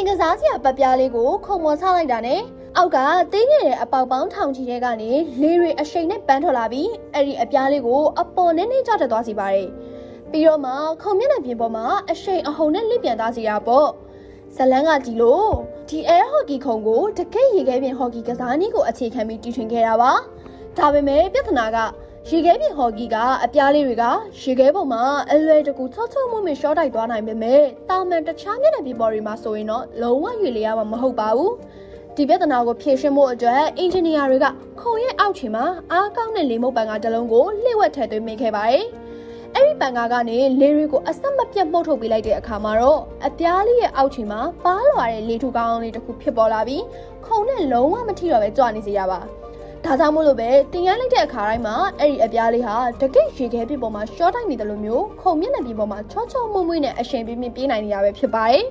င်ကစားစရာပတ်ပြားလေးကိုခုံမော်ချလိုက်တာနဲ့အောက်ကတင်းငယ်တဲ့အပေါက်ပေါင်းထောင်ချီတဲ့ကနေလေတွေအရှိန်နဲ့ပန်းထွက်လာပြီးအဲ့ဒီအပြားလေးကိုအပေါ်နဲ့ကျတက်သွားစီပါတယ်ပြီးတော့မှခုံမျက်နှာပြင်ပေါ်မှာအရှိန်အဟုန်နဲ့လစ်ပြန်သွားစီတာပေါ့ဇလန်းကကြည့်လို့ဒီအဲဟော်ကီခုံကိုတကယ့်ရေခဲပြင်ဟော်ကီကစားနည်းကိုအခြေခံပြီးတီထွင်ခဲ့တာပါဒါပေမဲ့ပြဿနာကရေခဲပြင်ဟော်ကီကအပြားလေးတွေကရေခဲပေါ်မှာအလွယ်တကူချောချောမွေ့မွေ့ရှော့တိုက်သွားနိုင်ပေမဲ့တာမန်တခြားမျက်နှာပြင်ပေါ်တွေမှာဆိုရင်တော့လုံးဝရွေလေရမှာမဟုတ်ပါဘူးဒီပြဿနာကိုဖြေရှင်းဖို့အတွက်အင်ဂျင်နီယာတွေကခုံရဲ့အောက်ခြေမှာအားကောင်းတဲ့လေမုတ်ပန်ကားတစ်လုံးကိုလှည့်ဝက်ထည့်သွင်းမိခဲ့ပါတယ်အဲ့ဒီပန်ကားကနေလေတွေကိုအဆက်မပြတ်မှုတ်ထုတ်ပေးလိုက်တဲ့အခါမှာတော့အပြားလေးရဲ့အောက်ခြေမှာပါလွာတဲ့လေထူကောင်းလေးတစ်ခုဖြစ်ပေါ်လာပြီးခုံနဲ့လုံးဝမထိတော့ပဲကြွနေစေရပါဒါကြောင့်မို့လို့ပဲတင်ရိုင်းလိုက်တဲ့အခါတိုင်းမှာအဲ့ဒီအပြားလေးဟာတကယ့်ရေခဲပြင်ပေါ်မှာရှော့တိုက်နေတယ်လို့မျိုးခုံမျက်နှာပြင်ပေါ်မှာချောချောမွေ့မွေ့နဲ့အရှင်ပြင်းပြင်းပြေးနိုင်နေရပဲဖြစ်ပါတယ်